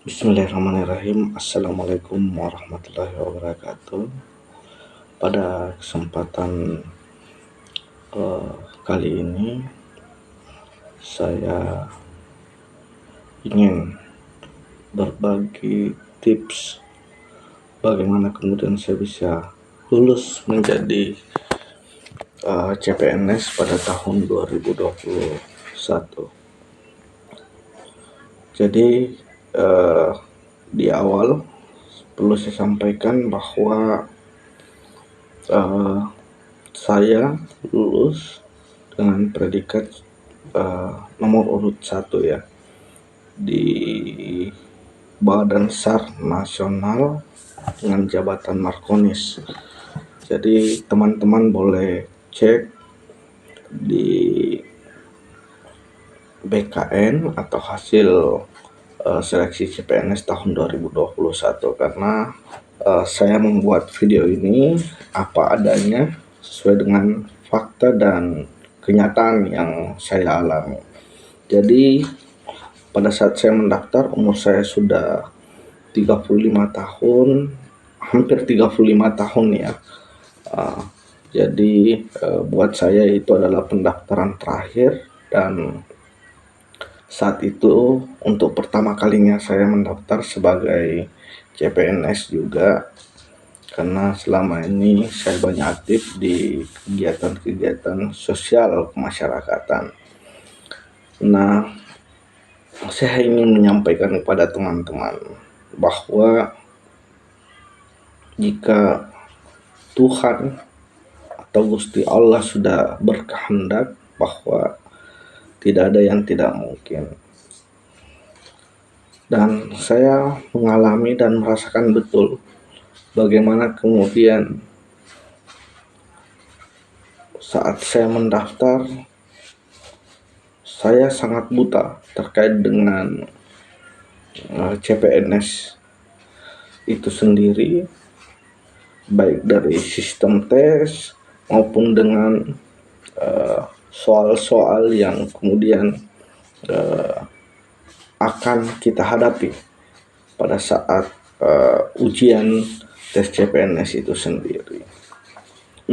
Bismillahirrahmanirrahim. Assalamualaikum warahmatullahi wabarakatuh. Pada kesempatan eh, kali ini saya ingin berbagi tips bagaimana kemudian saya bisa lulus menjadi CPNS pada tahun 2021. Jadi di awal perlu saya sampaikan bahwa saya lulus dengan predikat nomor urut 1 ya di Badan SAR Nasional dengan jabatan Markonis. Jadi teman-teman boleh cek di BKN atau hasil seleksi CPNS tahun 2021 karena saya membuat video ini apa adanya sesuai dengan fakta dan kenyataan yang saya alami. Jadi pada saat saya mendaftar umur saya sudah 35 tahun, hampir 35 tahun ya. Jadi buat saya itu adalah pendaftaran terakhir, dan saat itu untuk pertama kalinya saya mendaftar sebagai CPNS juga, karena selama ini saya banyak aktif di kegiatan-kegiatan sosial kemasyarakatan. Nah, saya ingin menyampaikan kepada teman-teman bahwa jika Tuhan atau Gusti Allah sudah berkehendak, bahwa tidak ada yang tidak mungkin. Dan saya mengalami dan merasakan betul bagaimana kemudian saat saya mendaftar, saya sangat buta terkait dengan CPNS itu sendiri, baik dari sistem tes maupun dengan soal-soal yang kemudian akan kita hadapi pada saat ujian tes CPNS itu sendiri.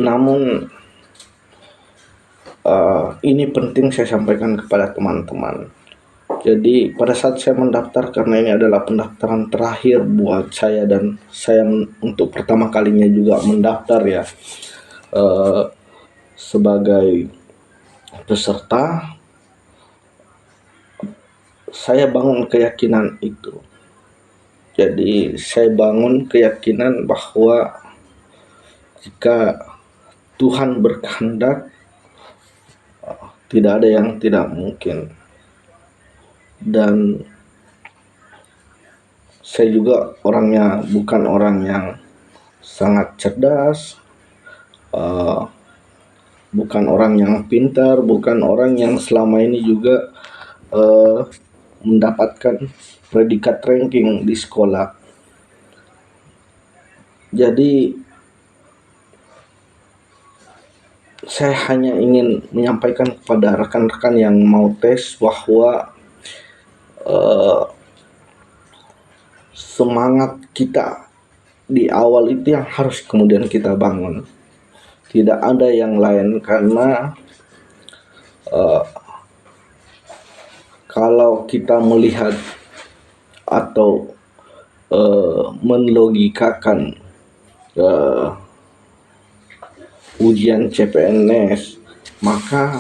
Namun ini penting saya sampaikan kepada teman-teman. Jadi pada saat saya mendaftar, karena ini adalah pendaftaran terakhir buat saya dan saya untuk pertama kalinya juga mendaftar ya sebagai peserta, saya bangun keyakinan itu. Jadi saya bangun keyakinan bahwa jika Tuhan berkehendak, tidak ada yang tidak mungkin. Dan saya juga orangnya bukan orang yang sangat cerdas, bukan orang yang pintar, bukan orang yang selama ini juga mendapatkan predikat ranking di sekolah. Jadi saya hanya ingin menyampaikan kepada rekan-rekan yang mau tes bahwa semangat kita di awal itu yang harus kemudian kita bangun. Tidak ada yang lain, karena kalau kita melihat atau menlogikakan ujian CPNS, maka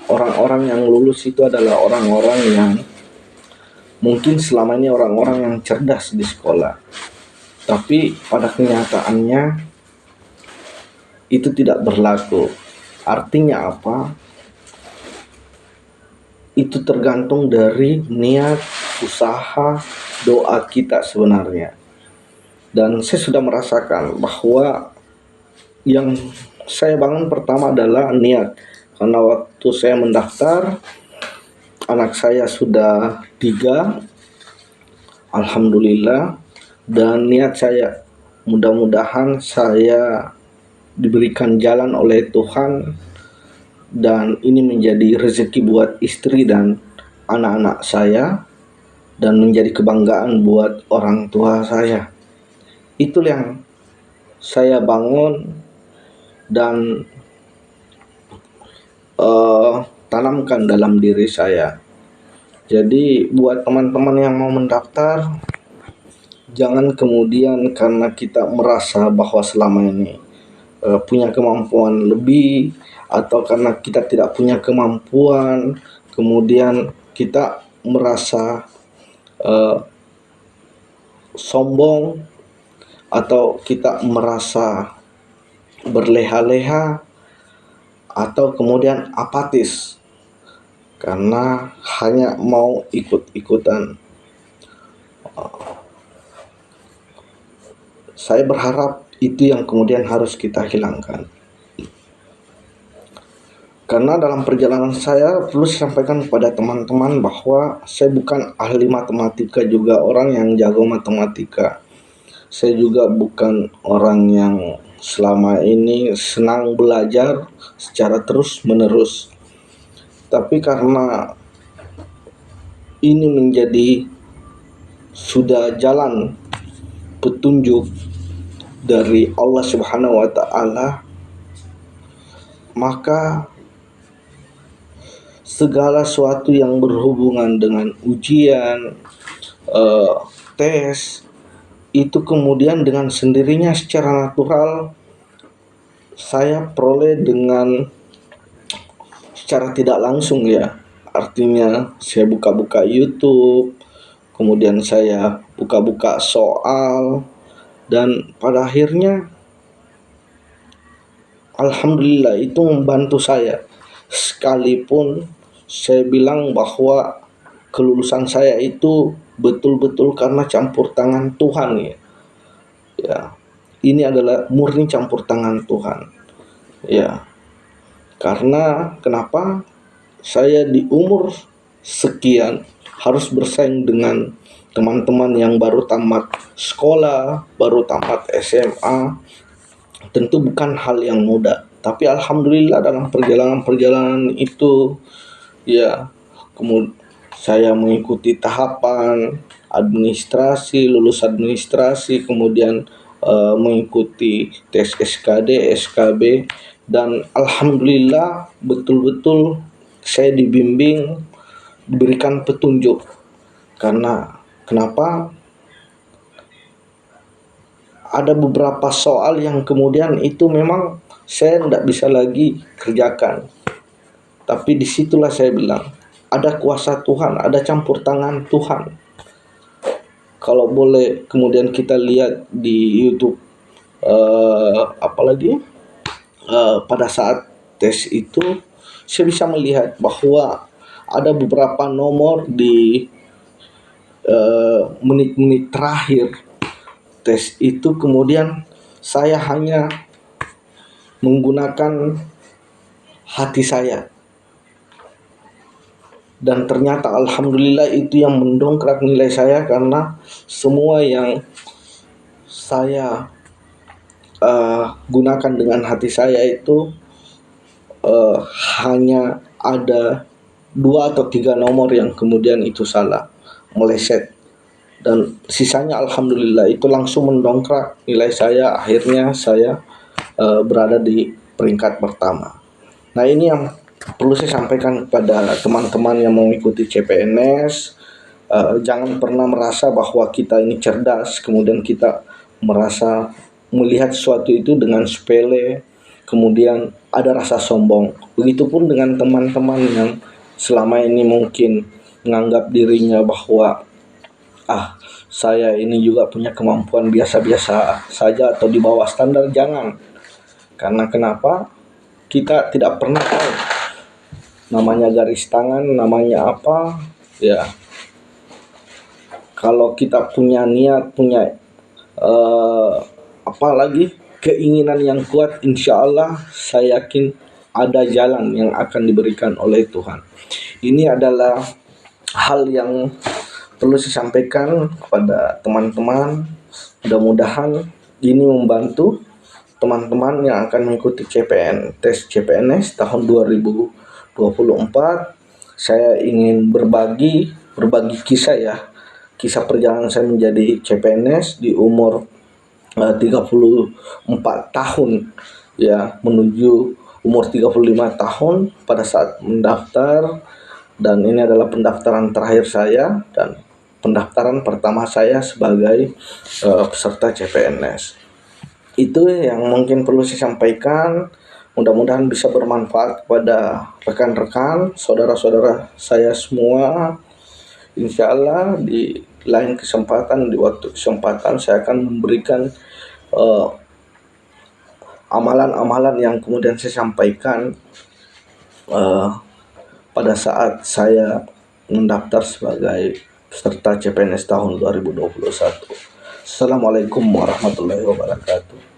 orang-orang yang lulus itu adalah orang-orang yang mungkin selama ini orang-orang yang cerdas di sekolah, tapi pada kenyataannya itu tidak berlaku. Artinya apa? Itu tergantung dari niat, usaha, doa kita sebenarnya. Dan saya sudah merasakan bahwa yang saya bangun pertama adalah niat. Karena waktu saya mendaftar, anak saya sudah 3, alhamdulillah. Dan niat saya, mudah-mudahan saya diberikan jalan oleh Tuhan, dan ini menjadi rezeki buat istri dan anak-anak saya. dan menjadi kebanggaan buat orang tua saya. Itu yang saya bangun dan tanamkan dalam diri saya. Jadi buat teman-teman yang mau mendaftar, jangan kemudian karena kita merasa bahwa selama ini punya kemampuan lebih, atau karena kita tidak punya kemampuan kemudian kita merasa sombong atau kita merasa berleha-leha atau kemudian apatis karena hanya mau ikut-ikutan. Saya berharap itu yang kemudian harus kita hilangkan. Karena dalam perjalanan saya perlu sampaikan kepada teman-teman bahwa saya bukan ahli matematika juga orang yang jago matematika. Saya juga bukan orang yang selama ini senang belajar secara terus-menerus. Tapi karena ini menjadi sudah jalan petunjuk dari Allah Subhanahu wa taala, maka segala sesuatu yang berhubungan dengan ujian, tes, itu kemudian dengan sendirinya secara natural saya peroleh dengan secara tidak langsung ya. Artinya saya buka-buka YouTube, kemudian saya buka-buka soal, dan pada akhirnya alhamdulillah itu membantu saya. Sekalipun saya bilang bahwa kelulusan saya itu betul-betul karena campur tangan Tuhan ya. Ya, ini adalah murni campur tangan Tuhan. Ya, karena kenapa saya di umur sekian harus bersaing dengan teman-teman yang baru tamat sekolah, baru tamat SMA, tentu bukan hal yang mudah. Tapi alhamdulillah dalam perjalanan itu ya, kemudian saya mengikuti tahapan administrasi, lulus administrasi, kemudian mengikuti tes SKD, SKB, dan alhamdulillah betul-betul saya dibimbing, diberikan petunjuk. Karena kenapa? Ada beberapa soal yang kemudian itu memang saya tidak bisa lagi kerjakan. Tapi disitulah saya bilang, ada kuasa Tuhan, ada campur tangan Tuhan. Kalau boleh kemudian kita lihat di YouTube, apalagi pada saat tes itu, saya bisa melihat bahwa ada beberapa nomor di menit-menit terakhir tes itu, kemudian saya hanya menggunakan hati saya, dan ternyata alhamdulillah itu yang mendongkrak nilai saya, karena semua yang saya gunakan dengan hati saya itu hanya ada 2 atau 3 nomor yang kemudian itu salah, meleset, dan sisanya alhamdulillah itu langsung mendongkrak nilai saya. Akhirnya saya berada di peringkat pertama. Nah, ini yang perlu saya sampaikan kepada teman-teman yang mau mengikuti CPNS. Jangan pernah merasa bahwa kita ini cerdas, kemudian kita merasa melihat sesuatu itu dengan sepele, kemudian ada rasa sombong. Begitupun dengan teman-teman yang selama ini mungkin menganggap dirinya bahwa saya ini juga punya kemampuan biasa-biasa saja atau di bawah standar. Jangan. Karena kenapa? Kita tidak pernah tahu namanya garis tangan, namanya apa ya. Kalau kita punya niat, punya apalagi keinginan yang kuat, insya Allah saya yakin ada jalan yang akan diberikan oleh Tuhan. Ini adalah hal yang perlu saya sampaikan kepada teman-teman. Mudah-mudahan ini membantu teman-teman yang akan mengikuti tes CPNS tahun 2024. Saya ingin berbagi kisah ya, kisah perjalanan saya menjadi CPNS di umur 34 tahun ya, menuju umur 35 tahun pada saat mendaftar, dan ini adalah pendaftaran terakhir saya dan pendaftaran pertama saya sebagai peserta CPNS. Itu yang mungkin perlu saya sampaikan. Mudah-mudahan bisa bermanfaat kepada rekan-rekan, saudara-saudara saya semua. Insya Allah di lain kesempatan, di waktu kesempatan saya akan memberikan amalan-amalan yang kemudian saya sampaikan pada saat saya mendaftar sebagai peserta CPNS tahun 2021. Assalamualaikum warahmatullahi wabarakatuh.